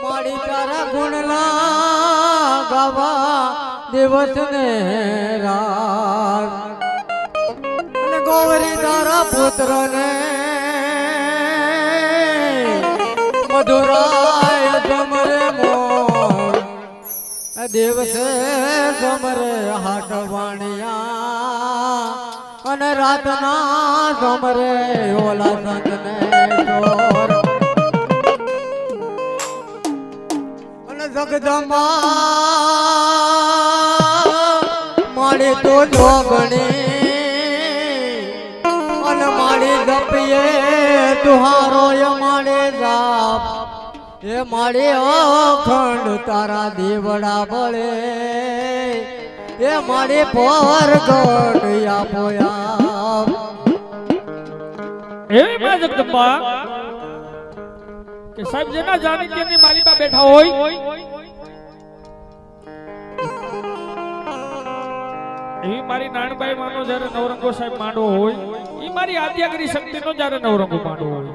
મારી તારા ગુણના ગાવા દિવસ ને રાત અને ગોવરી તારા પુત્ર ને મધુરાય જમરે મોર દિવસે જમરે હાટ વાણિયા અને રાતના જમરે ઓલા સંત ને ચોર જગદંબા મારી તો જોગણી અને મારી જપીએ તુહારો એ મારી જાપ એ મારી અખંડ તારા દેવડા બળે એ મારી પરગટ આપોયા એવી માં જગદંબા કે સાહેબ જેના જાની તેની માલિકા બેઠા હોય એવી મારી નાનબાઈ માનો જ્યારે નવરંગો સાહેબ માંડવો હોય એ મારી આદ્યાગરી શક્તિનો જ્યારે નવરંગો માંડવો હોય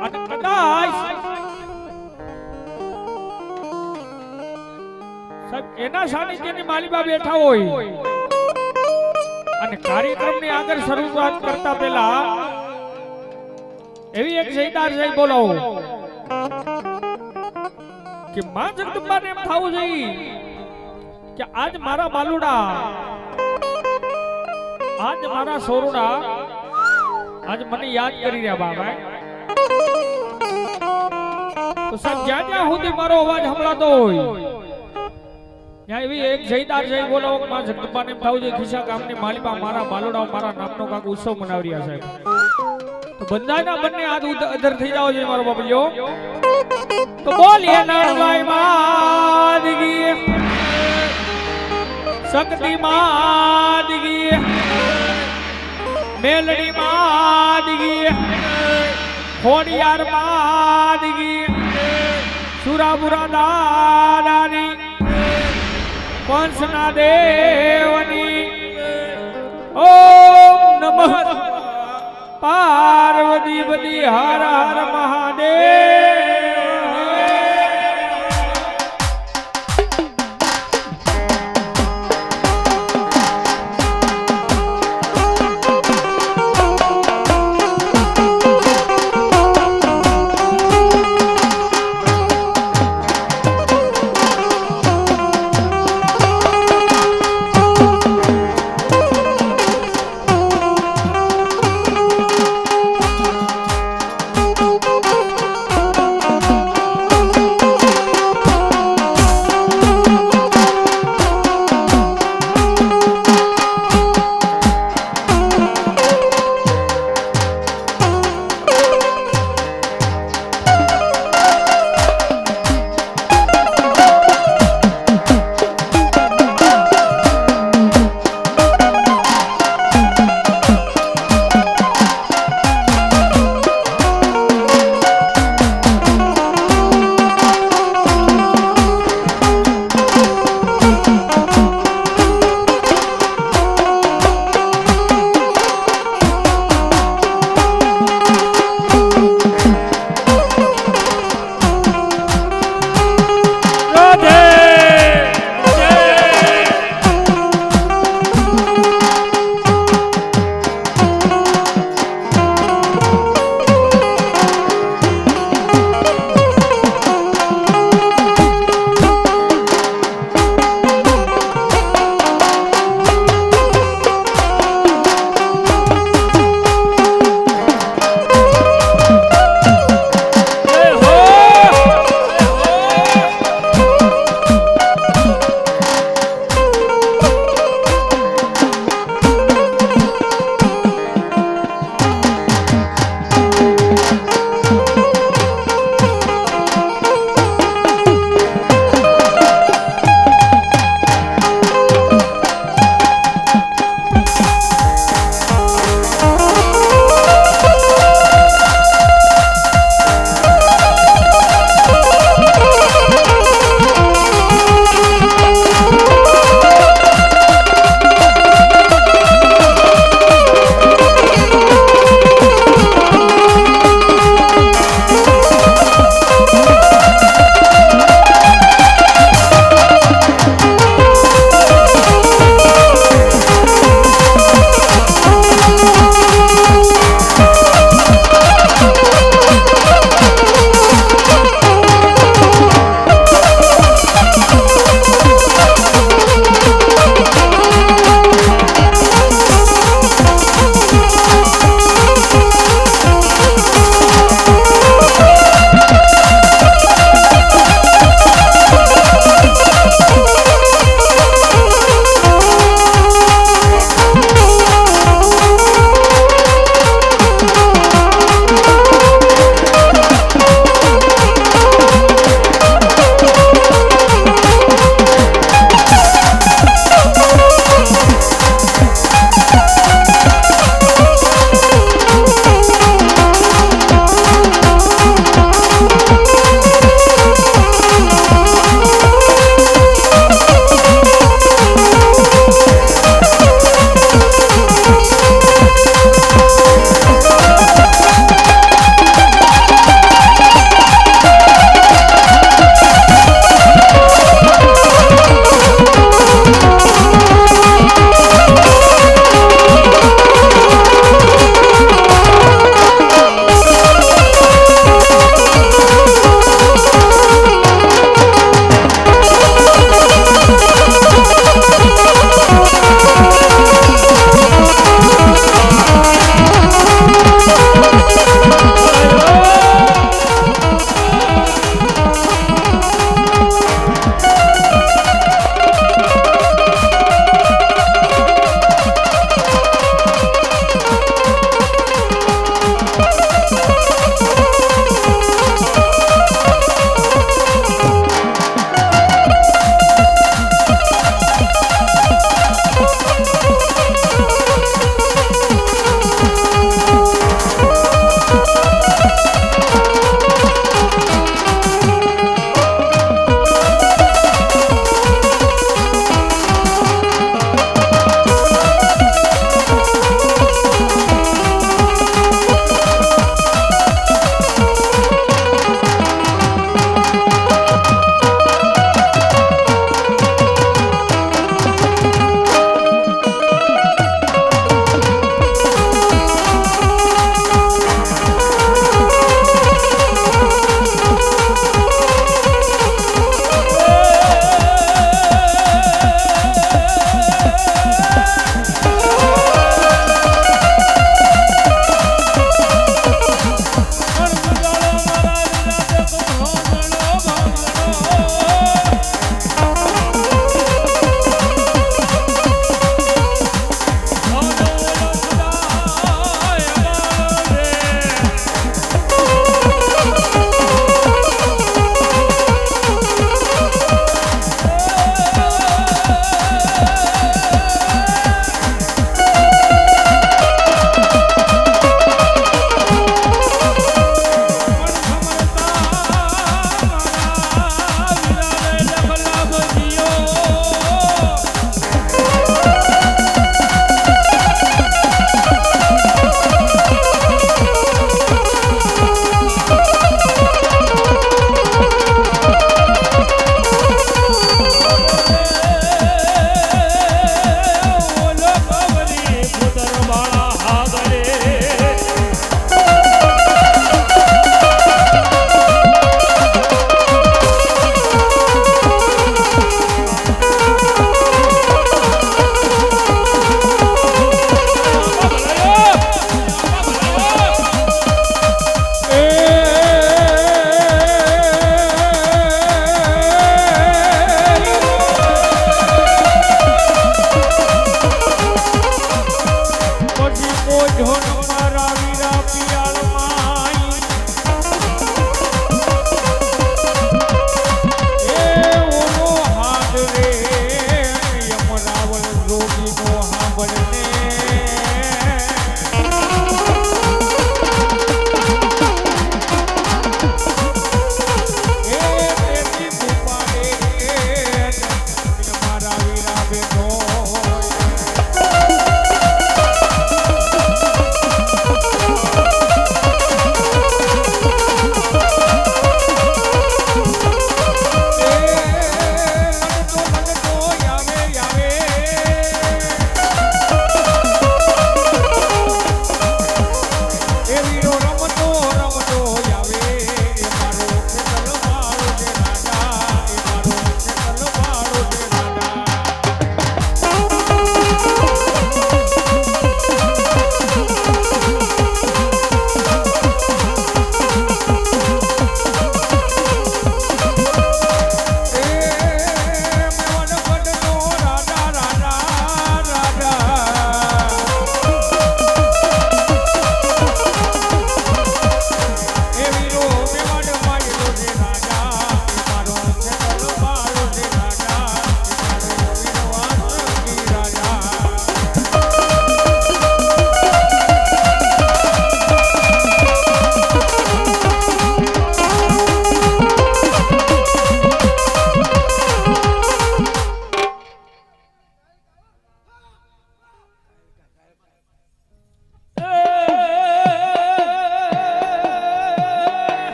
અને કદાચ સાહેબ એના સાનિધ્યની માલિકા બેઠા હોય અને કાર્યક્રમની આગળ શરૂઆત કરતા પહેલા એવી એક જયદાર જય બોલાવો કે માં જગદંબાને એમ થવું જોઈએ કે આજ મારા બાલુડા આજ મારા સોરુડા આજ મને યાદ કરી રહ્યા બાબા તો સાહેબ જ્યાં જ્યાં સુધી મારો અવાજ સંભળાતો હોય ત્યાં એવી એક જયદાર જય બોલાવો કે માં જગદંબાને એમ થવું જોઈએ ખિસ્સા ગામની માલિકા મારા બાલુડા મારા નામનો કાક ઉત્સવ મનાવી રહ્યા સાહેબ તો બંધાના બંને હાથ અધર થઈ જાવ છે મારો બાપલીઓ તો બોલીએ નાણબાઈ માદગી શક્તિ માદગી મેલડી માદગી ખોડિયાર માદગી સુરાપુરા દાદાની કંસના દેવની ઓમ નમઃ પાર્વતી પતિ હર હર મહાદેવ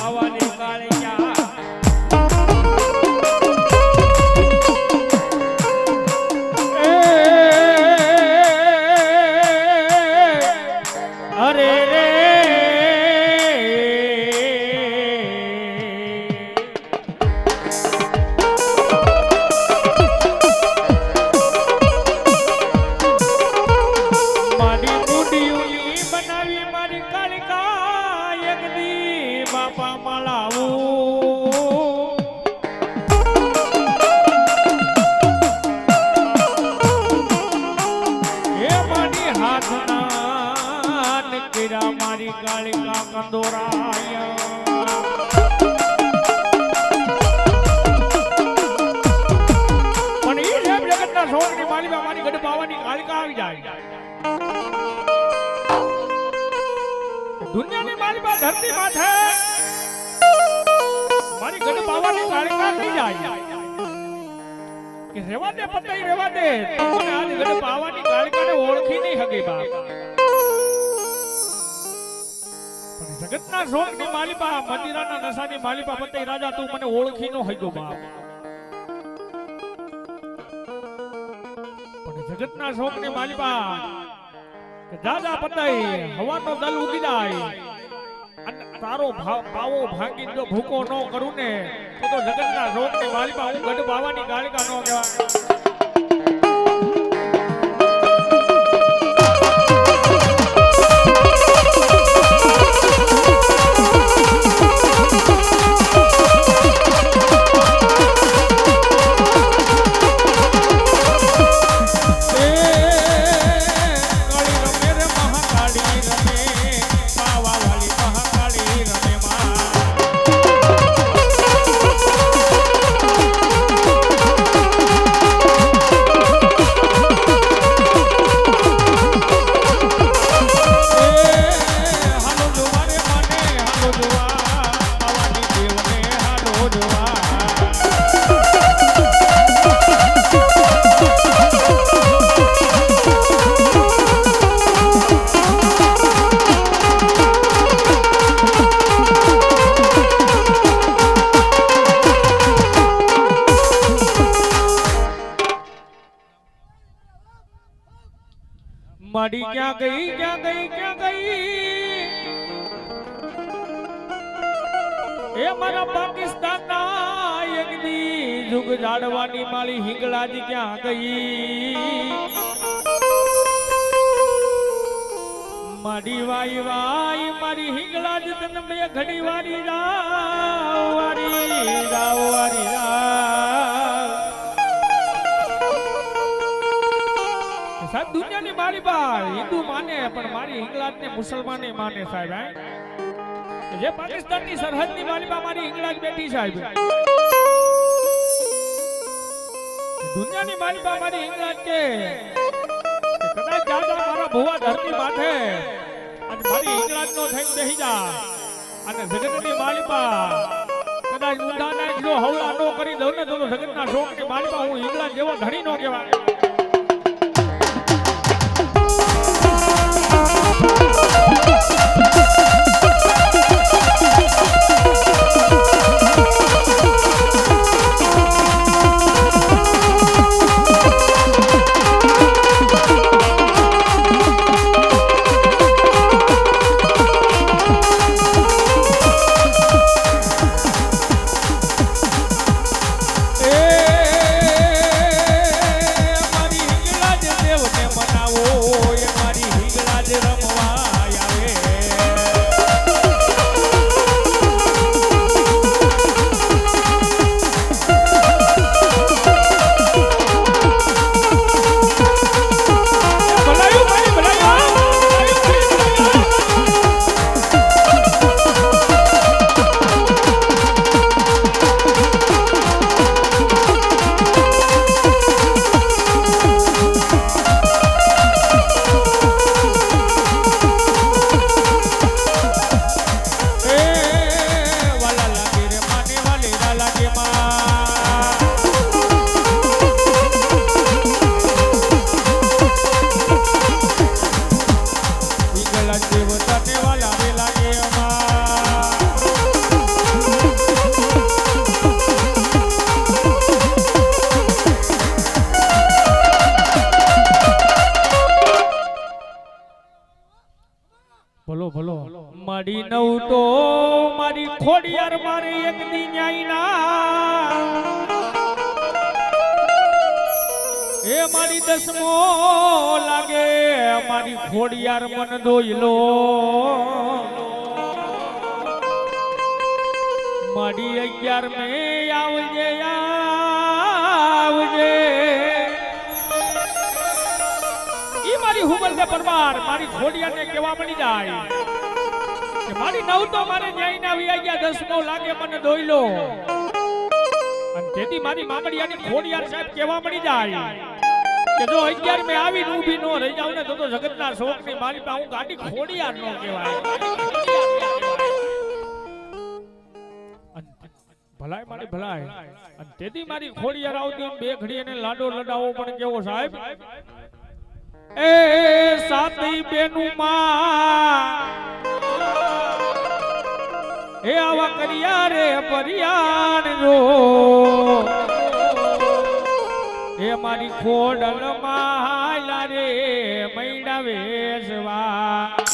પાવાની કાળિયા અરે રે મારી બુડીઓની બનાવી મારી કાળિકા એક દી બાપા મળાવું એ મારી હાથના નકરા મારી કાળિકા કંદોરાયા પણ ઈ જેમ જગતના સોગની માલિકા મારી ગઢ પાવાની કાળિકા આવી જાય દુનિયાની માલિકા ધરતી માથે મારી ગઢ પાવાની કાળિકા થઈ જાય કે રેવા દે પતાઈ રેવા દે મને આજ ગઢ પાવાની કાળિકાને ઓળખી નહીં હગે બાપ પણ જગતના સોગની માલિકા મંદિરાના નશાની માલિકા પતાઈ રાજા તું મને ઓળખી નો હગ્યો બાપ જગતના શોકની માલિકા કે દાદા પતાઈ હવાનો દલ ઉગી જાય અને તારો પાવો ભાંગી જો ભૂકો ન કરું ને તો જગતના શોકની માલિકા હું ગઢ પાવાની કાળિકા નો કહેવાય માડી ક્યાં ગઈ ક્યાં ગઈ ક્યાં ગઈ એ મારા પાકિસ્તાનના એક દી જુગ જાડવાની માળી હિંગળાજી ક્યાં ગઈ માડી વાઈ વાઈ મારી હિંગળાજી તને બે ઘડી વારી રાવ વારી રાવ વારી રાવ સાહેબ દુનિયાની મારી બાર હિન્દુ માને પણ મારી હિંગળાજને મુસલમાને માને સાહેબ જે પાકિસ્તાનની સરહદની મારી બા મારી હિંગળાજ બેઠી સાહેબ દુનિયાની મારી બા મારી હિંગળાજ કે કદાચ દાદા મારા ભુવા ધરતી માથે અને મારી હિંગળાજ નો થઈને બેહી જા અને જગતની મારી બા કદાચ ઊંધા ના જો હવલા નો કરી દઉં ને તો જગતના શોકની મારી બા હું હિંગળાજ જેવો ધણી નો કહેવાય મારી હિંગળાજ રમવા આવે મારી નવ તો મારી ખોડિયાર મારે એક દી ન્યાયના એ મારી દસમો લાગે મારી ખોડિયાર મન દોયલો મારી 11 મે આવજે આવજે ઈ મારી હુમલ દે પરમાર મારી ખોડિયારને કેવા મળી જાય કે મારી નવ તો મારે ન્યાય ના આવી ગયા દસમો લાગે મને દોયલો અને તેથી મારી મામડિયાની ખોડિયાર સાહેબ કેવા મળી જાય કે જો 11 મે આવીને ઊભી નો રહી જાવ ને તો જગતના શોકની મારી પાસે હું ગાડી ખોડિયાર નો કહેવાય ભલાય મારી ભલાય અને તેથી મારી ખોડિયાર આવતી બે ઘડી એને લાડો લડાવો પણ કેવો સાહેબ એ સાતી બેનું માં એ આવા કર્યા રે પરિયાણ જો એ મારી ખોડલ માલા રે મૈડા વેસવા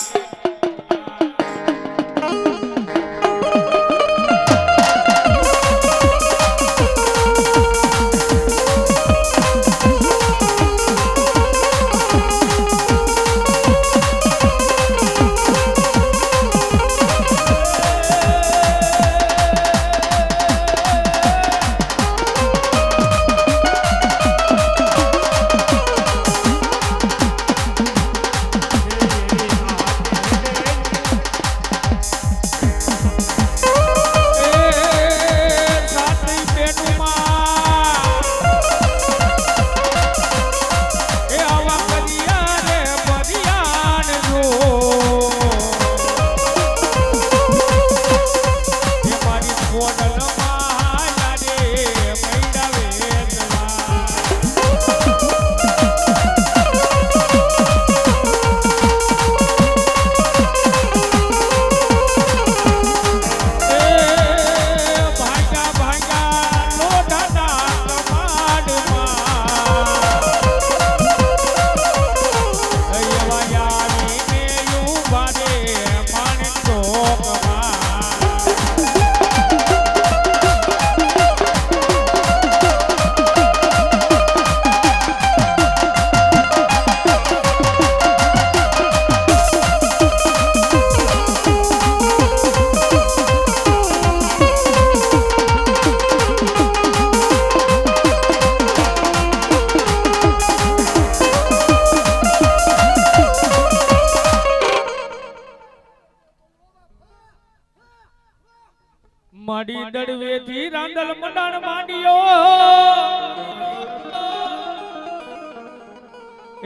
માડી દડવેથી રાંદલ મંડાણ માંડ્યો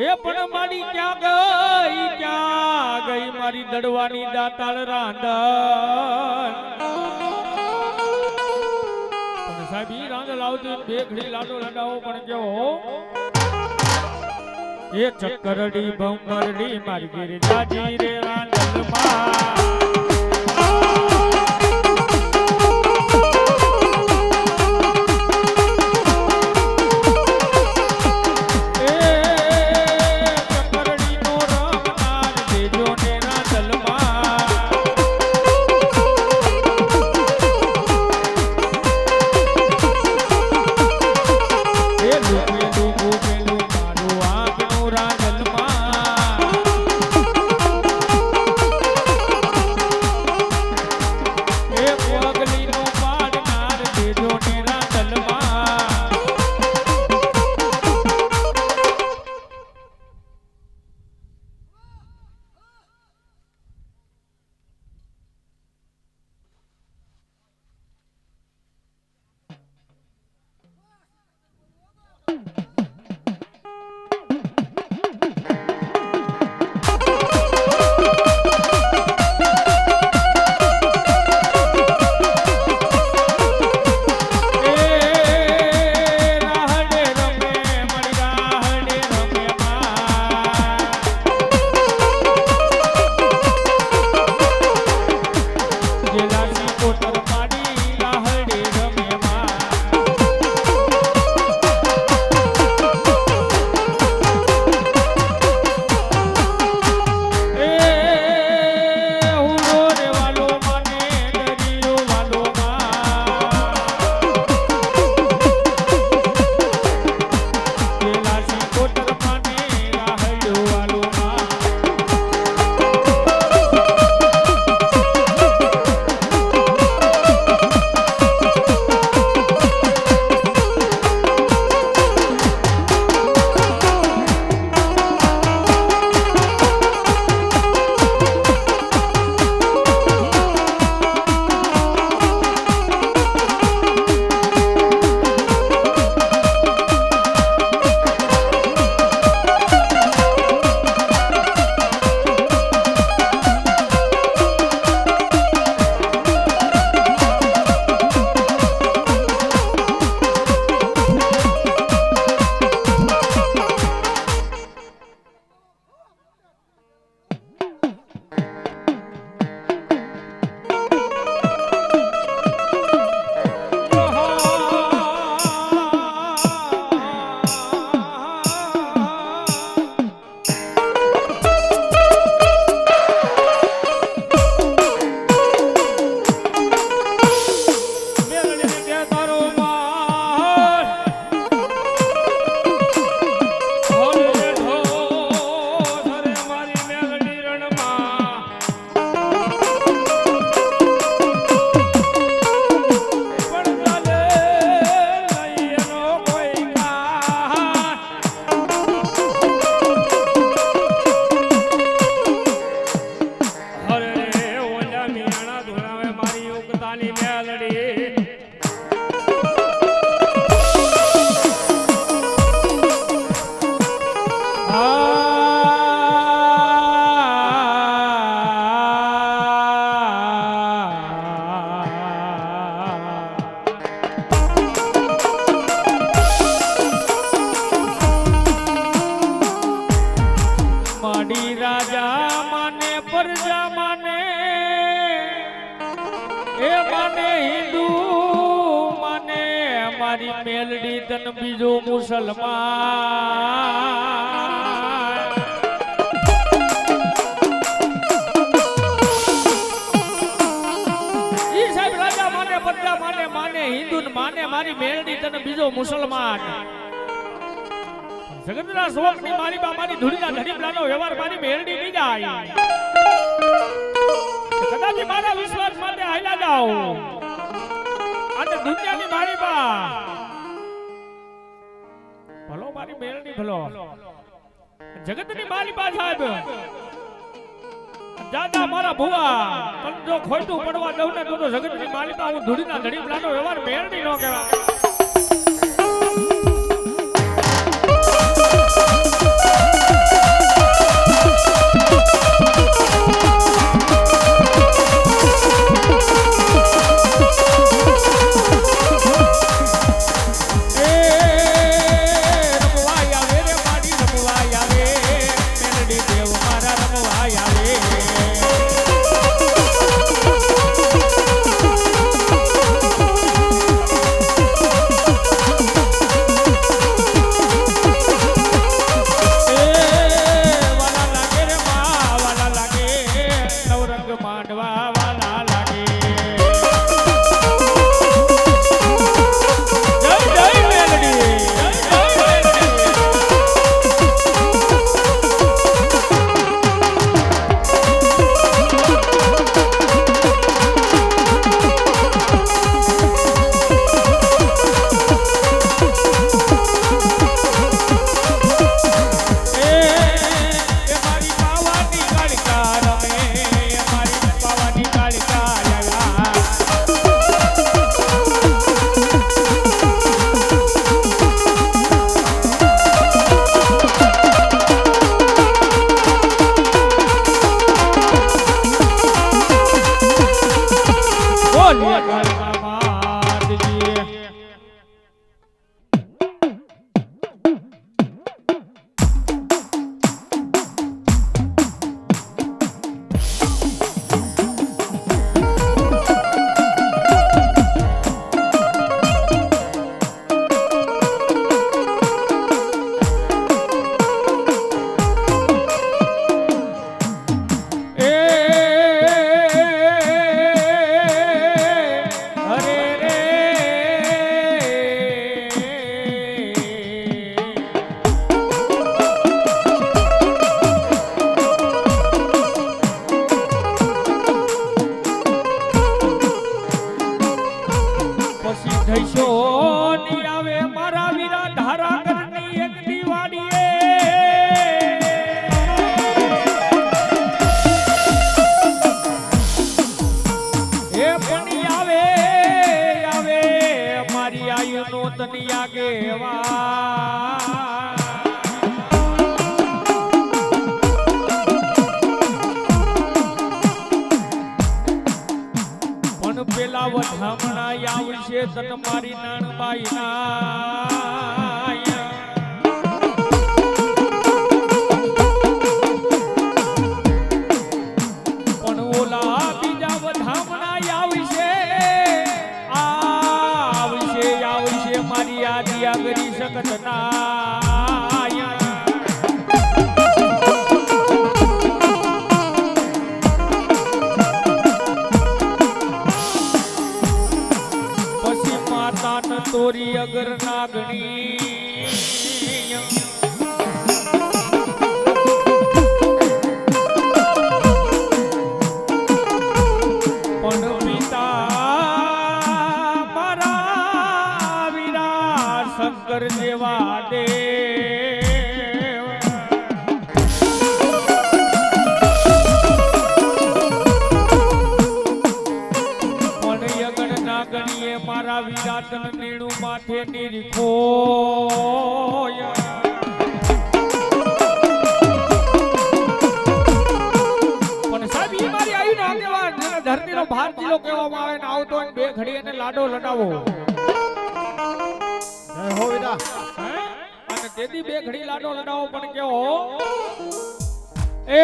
એ પણ માડી ક્યાં ગઈ મારી દડવાની દાતાળ રાંદલ પણ સાહેબ ઈ રાંદલ આવતી બે ઘડી લાડો લડાવો પણ કેવો એ ચક્કરડી ભમરડી મારી ગિરજાજી રે રાંદલ માં મેલડી માડી રાજા માને પ્રજા માને એ માને હિન્દુ માને મારી મેલડી તન બીજો મુસલમાન ઈ સાહેબ રાજા માને પ્રજા માને માને હિન્દુ માને મારી મેલડી તન બીજો મુસલમાન જગતના શોકની મારી બા મારી ધૂળીના ધડીપલાનો વ્યવહાર મારી મેરડી નહીં જાય કદાચ મારા વિશ્વાસ માટે હાલ્યા જાઓ અને દુનિયાની મારી બા ભલો મારી મેરડી ભલો જગતની મારી બા સાહેબ દાદા મારા ભુવા તને જો ખોટું પડવા દઉં ને તો જગતની મારી બા હું ધૂળીના ધડીપલાનો વ્યવહાર મેરડી નો કહેવાય પેલા વઠામણા આવશે તન મારી નાણબાઈ ના પણ ઓલા બીજા વઠામણા આવશે મારી આદિયા કરી શકત ના તોરી અગર નાગણી પણ પિતા મારા વીરા શંકર જેવા દે પણ અગર નાગ નાગણીએ મારા વિરાતન નેણું માથે નિરખો પણ સાહેબ ઈ મારી આવ્યું ને આગેવાન જેને ધરતીનો ભાર જિલ્લો કહેવામાં આવે ને આવતો હોય ને બે ઘડી એને લાડો લડાવો હો વિદા અને તેથી બે ઘડી લાડો લડાવો પણ કેવો એ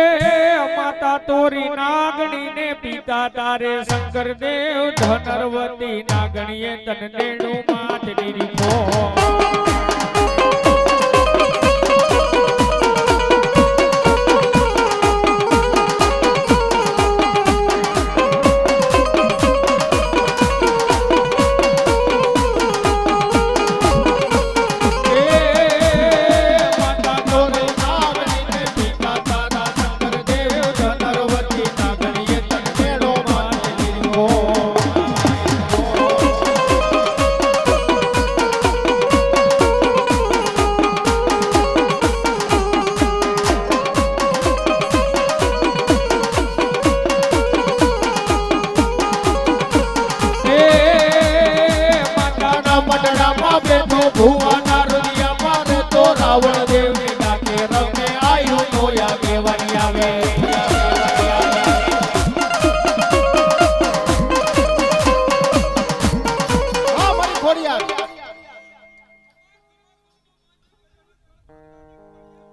માતા તોરી નાગણી ને પિતા તારે શંકર દેવ ધનરવતી નાગણીએ તન નેણું માથ નિરીખો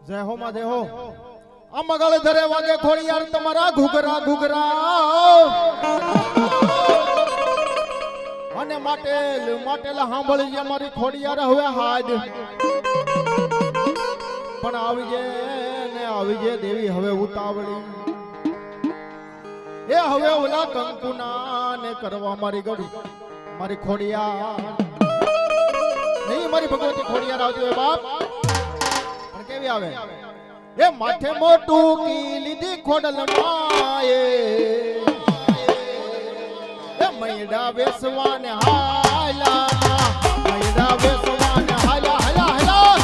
જય હો માં જય હો આ મગળ ધરે વાગે ખોડિયાર તમારા ઘુઘરા ઘુઘરા અને માટેલા સાંભળી જે મારી ખોડિયાર હવે હાજ પણ આવી જે દેવી હવે ઉતાવળી એ હવે ઓલા કંકુના ને કરવા મારી ગળી મારી ખોડિયાર નહીં મારી ભગવતી ખોડિયાર આવતી હોય બાપ પણ કેવી આવે એ માથે મોટું કી લીધી ખોડલ માએ એ મૈડા વેસવાને હાલા મૈડા વેસવાને હાલા હાલા હાલા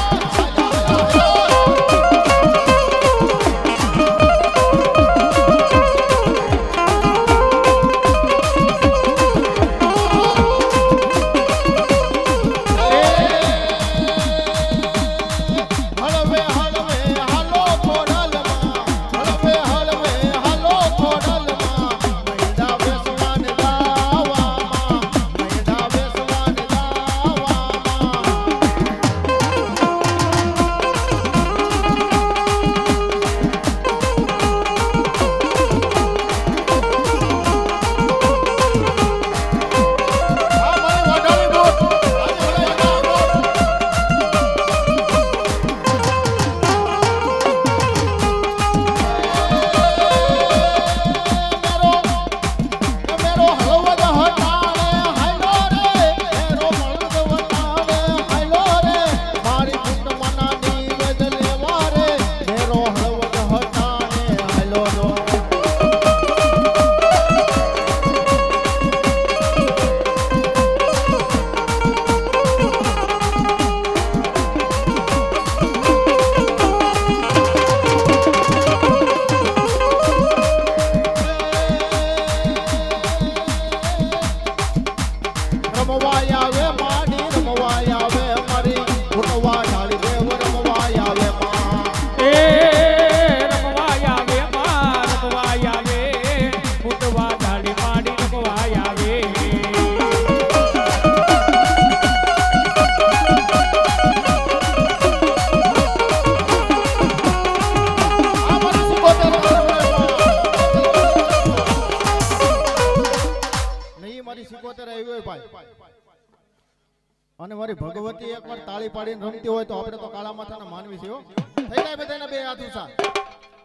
અને મારી ભગવતી એકવાર તાળી પાડીને રમતી હોય તો આપણે તો કાળા માથાના માનવી છે હો થઈ જાય બધાના બે હાથ ઊંચા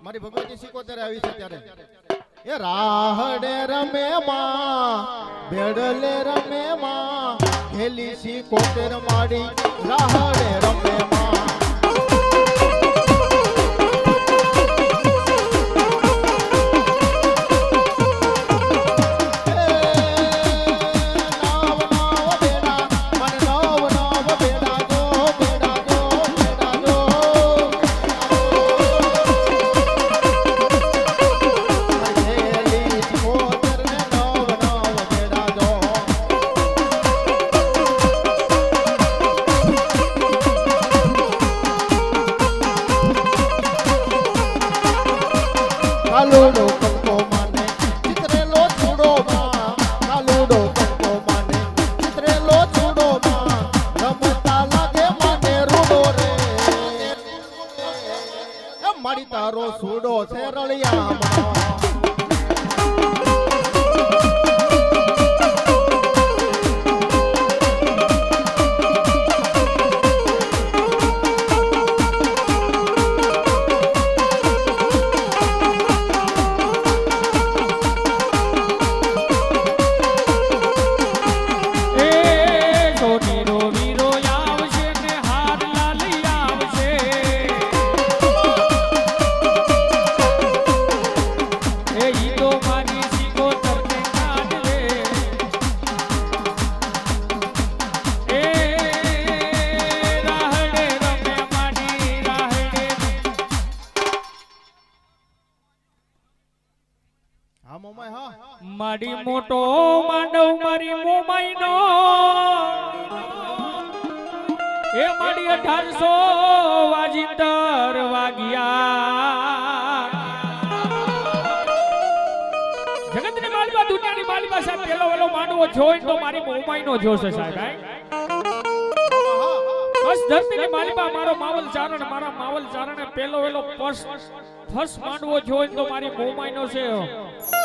મારી ભગવતી 77 આવી છે ત્યારે એ રાહડે રમે માં બેડલે રમે માં ખેલી 77 માડી રાહડે રમે માં નામનો મારી મોટો માંડવ મારી મોમાઈ નો એ મારી 1800 વાજિંદર વાગ્યા જગતની માલિકા દુનિયાની માલિકા સાહેબ પેલો વેલો માંડવો જોઈ તો મારી મોમાઈ નો જોશે સાહેબ બસ ધરતીની માલિકા મારો માવલ ચારણ મારા માવલ ચારણે પેલો વેલો ફર્સ્ટ માંડવો જોઈ તો મારી મોમાઈ નો છે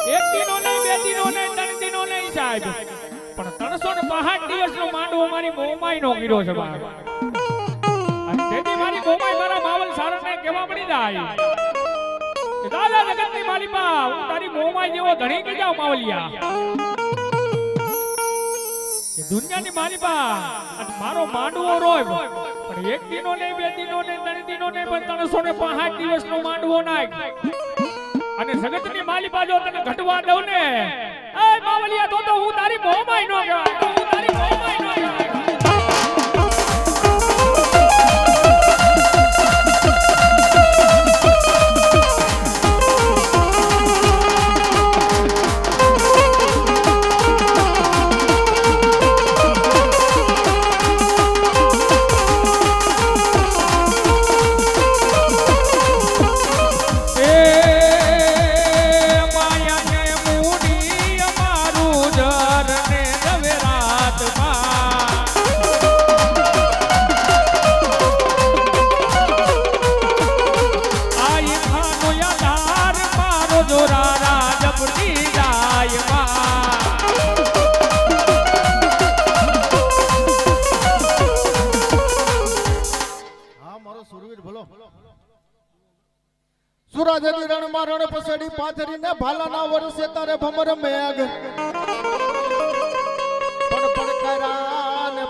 એક દિનો નહીં બે દિનો નહીં ત્રણ દિનો નહીં સાહેબ પણ 365 દિવસનો માંડવો મારી મોમાઈ નો ગીરો છે બાપ અને તેથી મારી મોમાઈ મારા માવલ સારને કેવા પડી જાય કે દાદા જગતની માલિકા હું તારી મોમાઈ જેવો ધણી કે જાવ માવલિયા કે દુનિયાની માલિકા અને મારો માંડવો રોય પણ એક દિનો નહીં બે દિનો નહીં ત્રણ દિનો નહીં પણ 365 દિવસનો માંડવો નાખ અને જગતની માલિકા જો તને ઘટવા દઉં ને એ માવલિયા તો હું તારી મોમાઈ નો કહેવાય હું તારી મોમાઈ નો કહેવાય સુરાજની રણમાં રણ પસડી પાથરીને ભાલાના વર્ષે તારે ભમર મેઘ પણ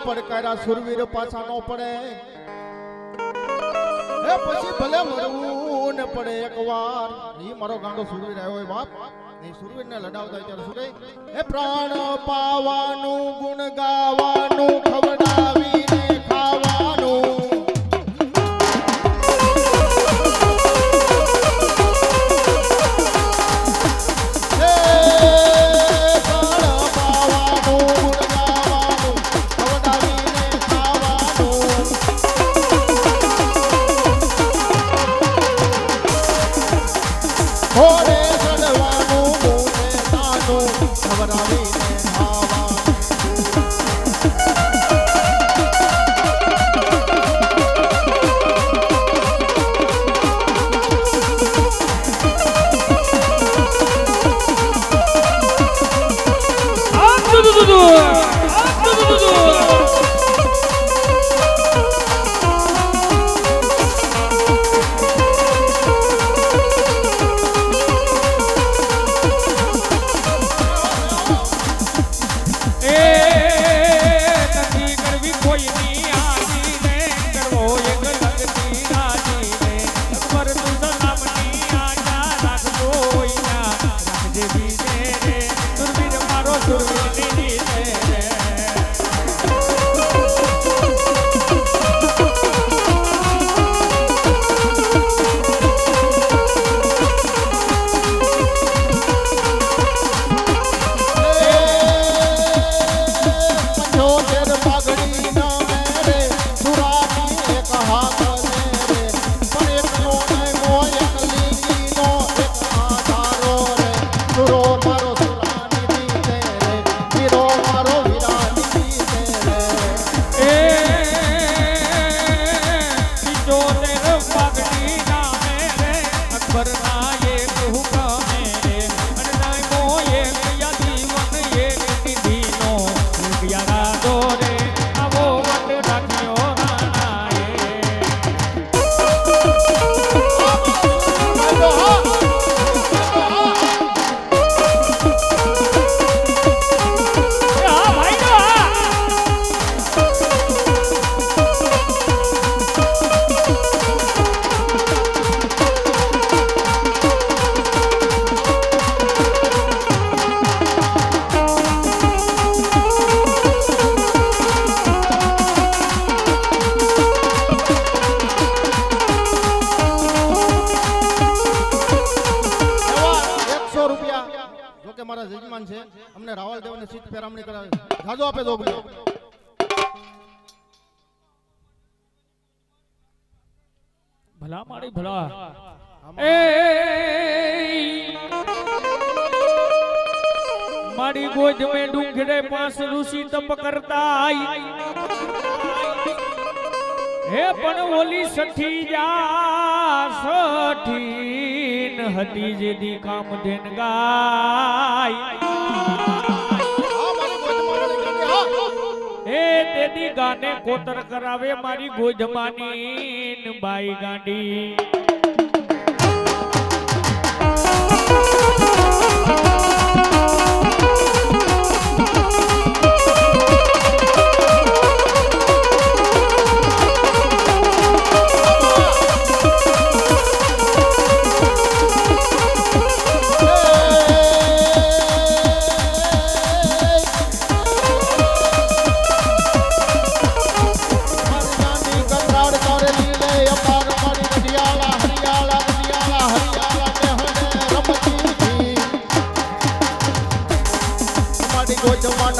પડકારા સુરવીર પાછા નો પડે એ પછી ભલે મરવું ને પડે એકવાર ઈ મારો ગાંડો સુરવીર આવ્યો હોય બાપ ને સુરવીર ને લડાવતા ત્યારે શું કહે એ પ્રાણ પાવાનું ગુણ ગાવાનું ખવડાવીને ખાવાનું સીટ પેરામણી કરાવે જાજો આપે જોગણી ભલા મારી ભલા આમાં એ મારી ગોદ में डूंगरे पास ऋषि तप करता હે પણ ઓલી સઠી જા સઠીન હતી જેદી કામ ધેન ગાય હે તેદી ગાને કોતર કરાવે મારી ગોધમાની બાઈ ગાંડી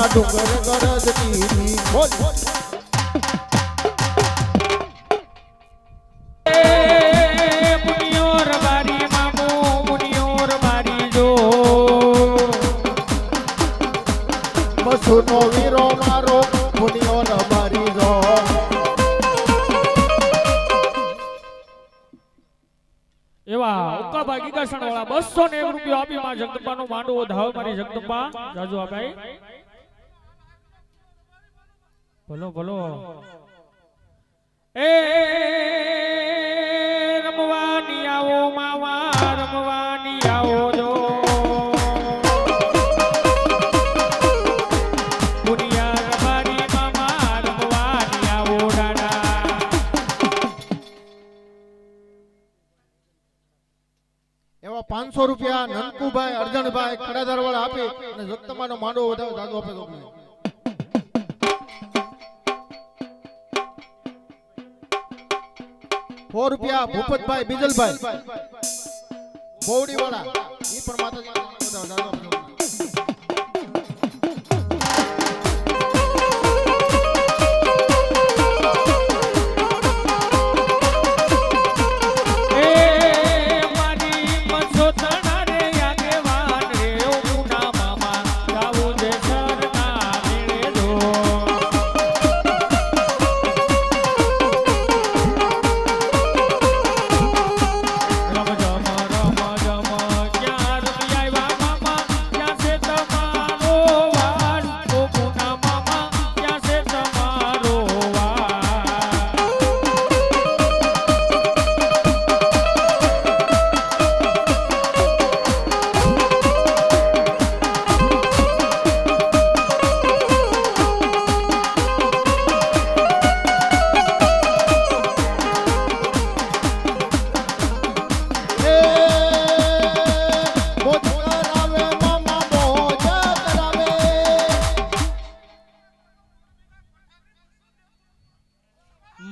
ડુંગર ગરજતી બોલ મુનિયોર બારી મામો મુનિયોર બારી જો બસુનો વીરો મારો મુનિયોર બારી જો એવા ઉકાબા ગીગાસણ વાળા 201 રૂપિયા આપી માં જગદંબાનો માંડવો ધાવ મારી જગદંબા જાજો આપાઈ બોલો બોલો એ રમવાની આવો માવા રમવાની આવો જો દુનિયા રમવાની મામા રમવાની આવો દાડા એવા 500 રૂપિયા નનકુભાઈ અર્જણભાઈ ખડાદાર વાળા આપી અને જગતમાનો માંડવો વધાવ દાદુ આપે જોગણી 4 રૂપિયા ભૂપતભાઈ બીજલભાઈ બોવડી વાળા ઈ પણ માતાજી વધાવ દાદુ આપે જોગણી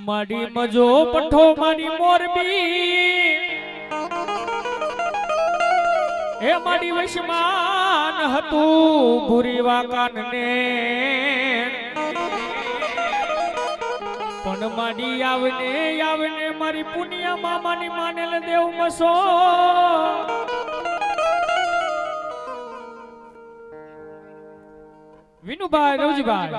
મારી મજો પઠો મારી મોરબી હે મારી વૈષ્માન હતું ભૂરી વાકાન ને પણ મારી આવને મારી પુનિયા મામાની માનેલ દેવ મસો વિનુભાઈ રવજીભાઈ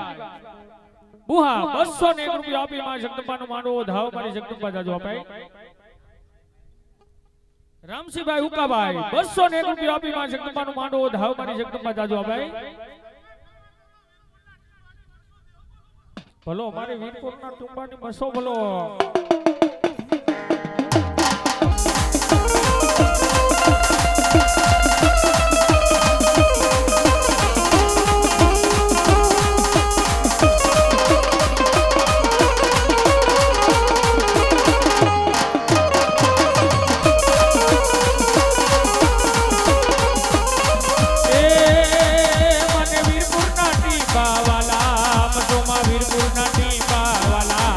બુહા 201 રૂપિયા આપી માં જગદંબાનો માંડવો ધાવ મારી જગદંબા જાજો અપાય રામસિંહભાઈ ઉકાભાઈ 201 રૂપિયા આપી માં જગદંબાનો માંડવો ધાવ મારી જગદંબા જાજો અપાય ભલો મારી વીરપુરના ટુંબાની બસો ભલો વીરપુરના ટીપા વાલા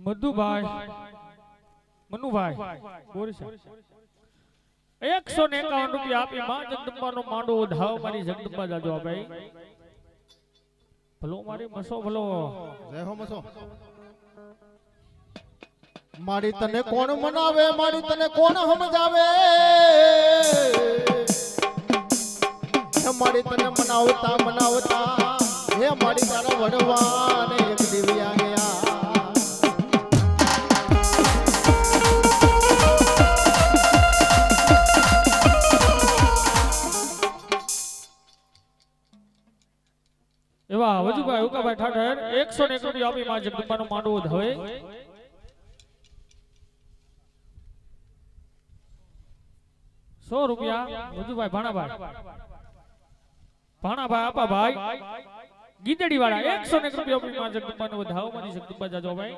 મધુભાઈ મનુભાઈ બોરસા 151 રૂપિયા આપી માં જગદંબાનો માંડો ધાવ મારી જગદંબા જાજો ભાઈ ભલો મારી મસો ભલો જય હો મસો મારી તને કોણ મનાવે મારી તને કોણ સમજાવે હે મારી તને મનાવતા મનાવતા હે મારી તારા વડવાને એક દિવ્યા ગયા એવા વજુભાઈ ઉકાભાઈ ઠાઠર 101 રૂપિયા આપી માં જગદંબાનો માંડવો ધવે 100 રૂપિયા વજુભાઈ ભાણાભાઈ આપા ભાઈ ગીદડી વાળા 101 રૂપિયા આપી માં જગદંબાનો વધાવ મારી જગદંબા જાજો ભાઈ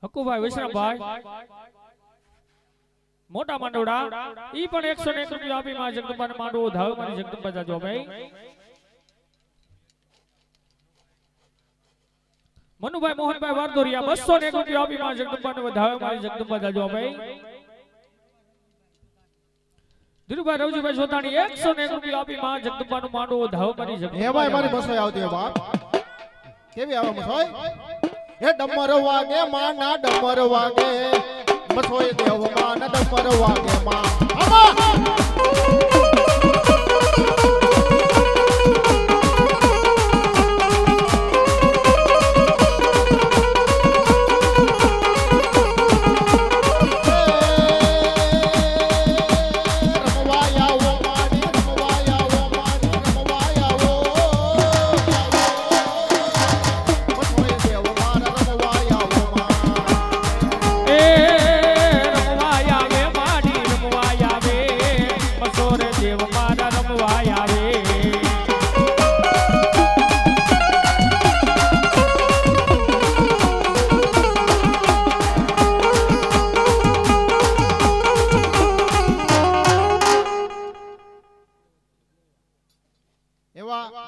હકુભાઈ વિશ્રામભાઈ મોટા માંડવડા ઈ પણ 101 રૂપિયા આપી માં જગદંબાને માંડવો ધાવ મારી જગદંબા જાજો ભાઈ મનુભાઈ મોહનભાઈ વારદોરિયા 201 રૂપિયા આપી માં જગદંબાને વધાવ મારી જગદંબા જાજો ભાઈ ધીરુભાઈ રવજીભાઈ સોતાણી 101 રૂપિયા આપી માં જગદંબાનો માંડવો ધાવ મારી જગદંબા એમાં મારી બસો આવતી હોય બાપ કેવી આવે મસોય એ ડમર વાગે માં ના ડમર વાગે મસોય દેવ માં ના ડમર વાગે માં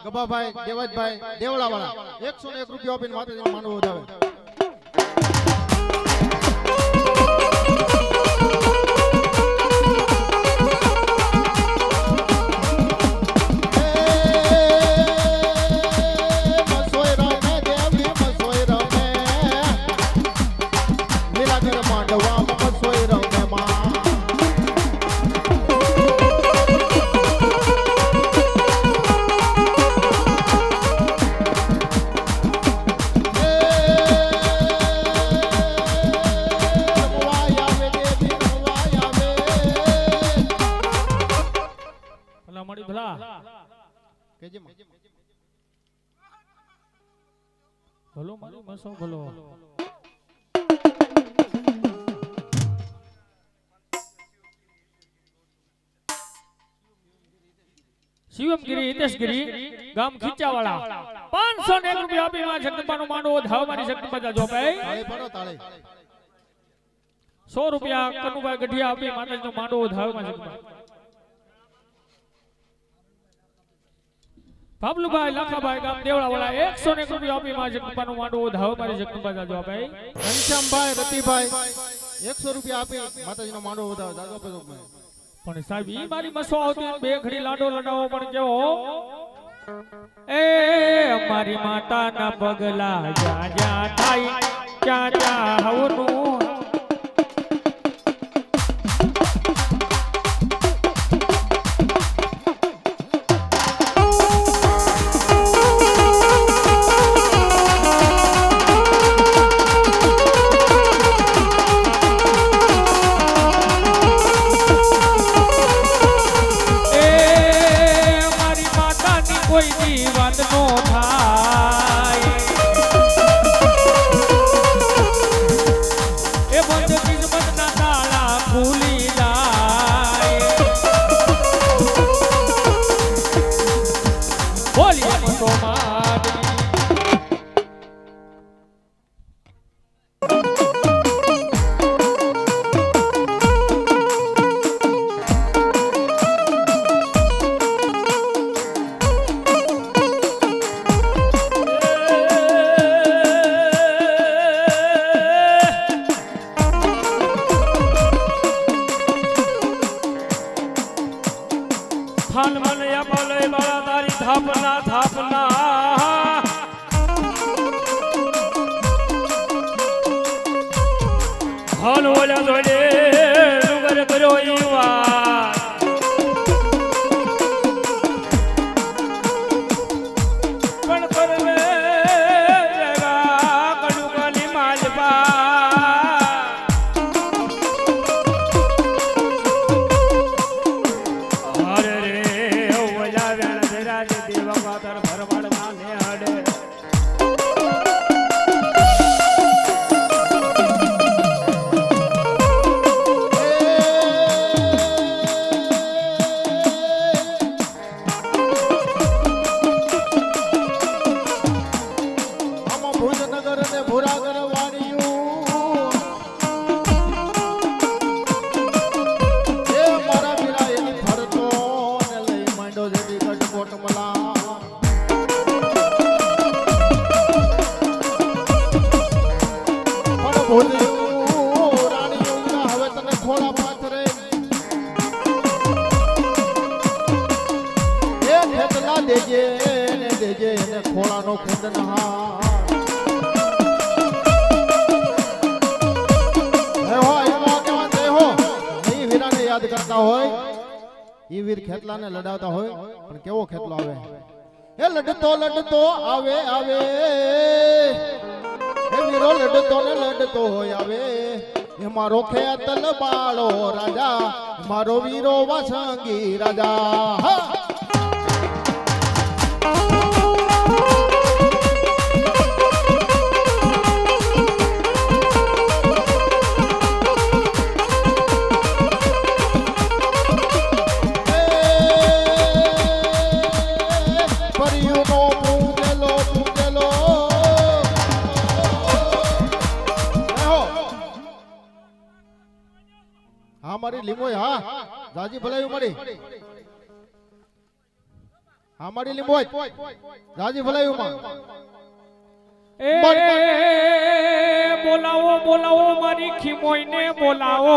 ગબાભાઈ દેવજભાઈ દેવળા વાળા 101 રૂપિયા આપીને માતાજીનો માંડવો વધાવે ભલો મારી મસો ભલો શિવમગીરી હિતેશગીરી ગામ ખીચાવાળા 501 રૂપિયા આપી માં જગદંબાનો માંડવો ધાવ મારી જગદંબા જાજો ભાઈ તાળી પડો તાળી 100 રૂપિયા કનુભાઈ ગઢિયા આપી માતાજીનો માંડવો ધાવ માં જગદંબા બાબલુભાઈ લાખાભાઈ ગામ દેવળા વાળા 101 રૂપિયા આપી માં જગદંબાનો માંડવો ધાવ મારી જગદંબા જાજો ભાઈ ઘનશ્યામભાઈ રતિભાઈ 100 રૂપિયા આપી માતાજીનો માંડવો વધાવે જાજો પેલો પણ સાહેબ ઈ મારી મસો આવતી બે ઘડી લાડો લડાવો પણ કેવો એ અમારી માતાના પગલા જ્યાં જ્યાં થાય ત્યાં ત્યાં હવનું કોઈ જીવન નો થાય એ બંધ કિસ્મત ના તાળા ખુલી જાય બોલીએ મતો મારી ધન મને અપલે બાળા તારી થાપના થાપના ધન ઓલા જોડે ડુંગર કર્યો ઈ વાત પણ કરવે રેવા કડુકલી માલપા હરે રે ઓલા વેણ ધરાજ દેવા માતર ભરવાડ ના ને હડે ખોળાનો ખુંડ નહા યાદ કરતા હોય ઈ વીર ખેતલાને લડાવતા હોય પણ કેવો ખેતલો આવે એ લડતો લડતો આવે આવે એ વીરો લડતો ને લડતો હોય આવે એ મારો ખેતલ બાળો રાજા મારો વીરો વાસંગી રાજા હા મારી લીંબોય હા જાજી ભલાયું મળી હા મારી લીંબોય જાજી ભલાયું માં એ બોલાવો બોલાવો મારી ખીમોય ને બોલાવો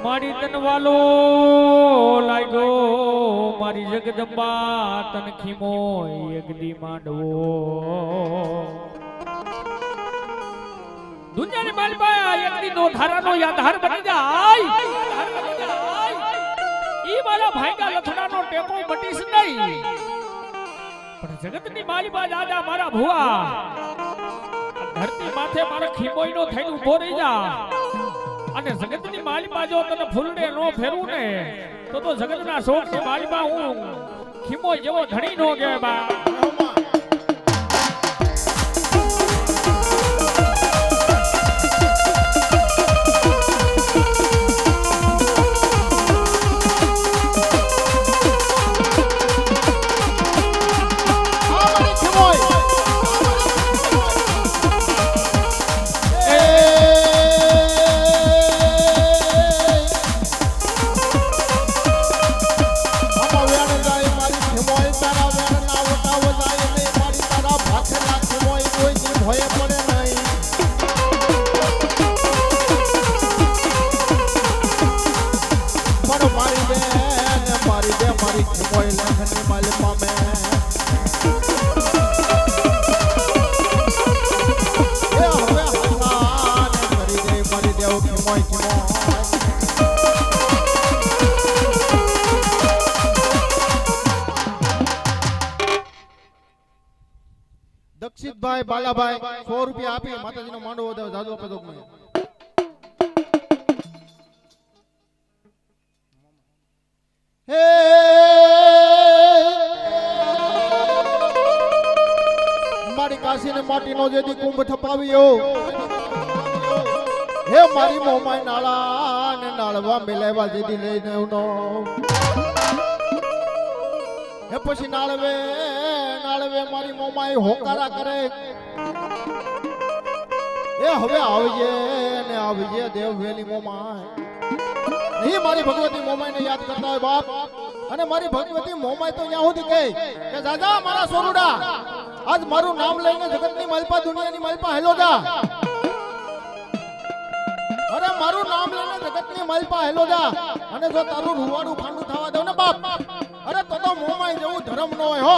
મારી તનવાલો લાગ્યો મારી જગદંબા તન ખીમોય એકદી માંડવો દુનિયાની માલબા એકની નો ધારાનો યાદહાર બની જાય ઈ મારા ભાઈગા લથડાનો ટેકો મટીશ નહીં પણ જગતની માલબા દાદા મારા ભુવા ધરતી માથે મારા ખીમોઈનો થઈને ઊભો રહી જા અને જગતની માલબા જો તને ફૂલડે નો ફેરવું ને તો જગતના શોકની માલબા હું ખીમોઈ જેવો ધણી નો કહેવાય બા દક્ષિતભાઈ બાલાભાઈ 100 રૂપિયા આપી માતાજીનો માંડવો વધારે જાદુ આપે તો હે મારી કાશીને માટીનો જેદી કુંભ ઠપાવ્યો હે મારી મોમાઈ નાળા ને નાળવા મેલેવા જેદી લઈને ઉનો હે પછી નાળવે મારી મોમાઈ હોકારા કરે એ હવે આવજે ને આવજે દેવવેલી મોમાઈ નહીં મારી ભગવતી મોમાઈને યાદ કરતા હોય બાપ અને મારી ભગવતી મોમાઈ તો ત્યાં સુધી કહે કે દાદા મારા સોરુડા આજ મારું નામ લઈને જગતની માલપા દુનિયાની માલપા હેલો જા અરે મારું નામ લઈને જગતની માલપા હેલો જા અને જો તારું રૂવાડું ફાંડું થવા દઉં ને બાપ, અરે તો મોમાઈ જેવું ધર્મ ન હોય હો.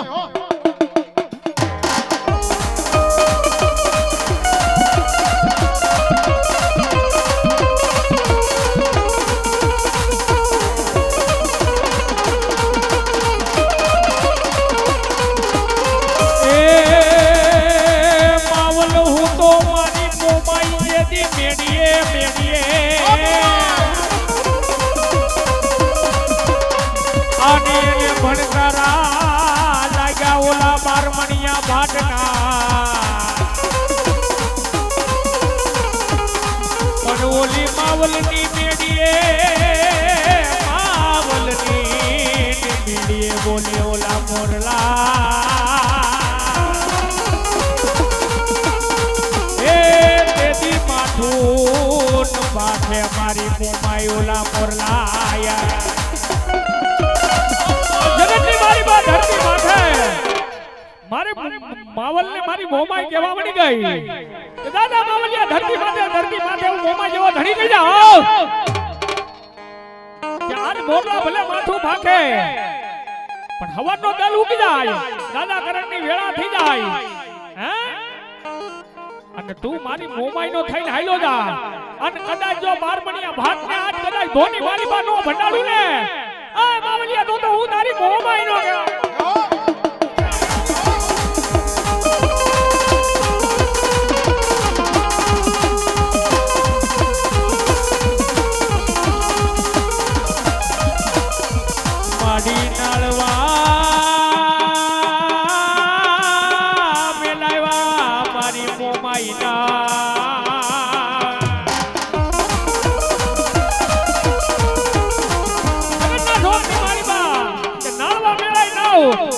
માવલની મેડીએ બોલે ઓલા મોરલા એ તેદી માથું બાથે મારી મોમાઈ ઓલા મોરલા જગતની મારી બા ધરતી માથે મારે માવલને મારી મોમાઈ કેવા મળી ગઈ કે દાદા માવલિયા ધરતી માથે હું મોમાઈ જેવો ધણી ગઈ જાઓ ચાર મોરલા ભલે માથું ભાખે પણ હવનનો દલ ઉગી જાય દાદા કરણની વેળા થઈ જાય હે અને તું મારી મોમાઈ નો થઈને હાલ્યો જા અને કદાચ જો 12 મણિયા ભાત ને આજ કદાચ ધોની મારી બા નો ભંડાડું ને એ માવલિયા તો હું તારી મોમાઈ નો કહેવાય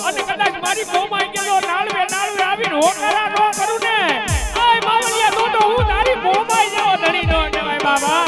અને કદાચ મારી મોમાઈ ગયો નાળવે આવીને હોકરા નો કરું ને આય માવલિયા તો હું તારી મોમાઈ જેવો ધણી નો કહેવાય બાબા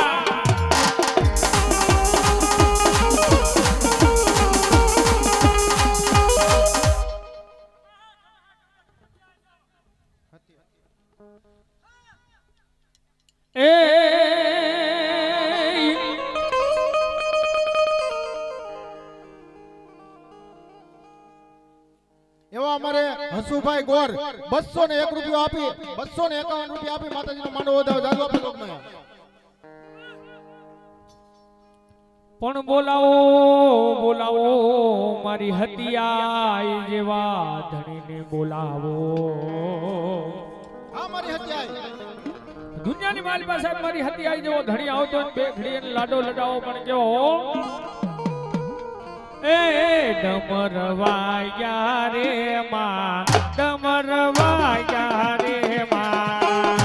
એવા અમારે હસુભાઈ ગોર 201 રૂપિયા આપી 251 રૂપિયા આપી માતાજીનો માંડવો વધાવ જાજો આપી લોકમાં પણ બોલાવો મારી હતિયાઈ જેવા ધણીને બોલાવો હા મારી હત્યાઈ દુનિયાની મારી પાસે મારી હતિયાઈ જેવો ધણી આવતો બે ઘડી એને લાડો લડાવો પણ કેવો એ ડમરવાયા રે માં ડમરવાયા રે માં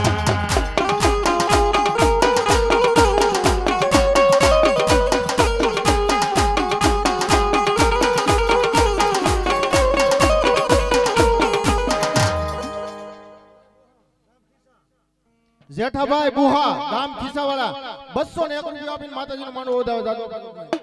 જેઠાભાઈ બુહા ગામ ખીસાવાળા 201 રૂપિયા આપીને માતાજીનો માંડવો વધાવ જાજો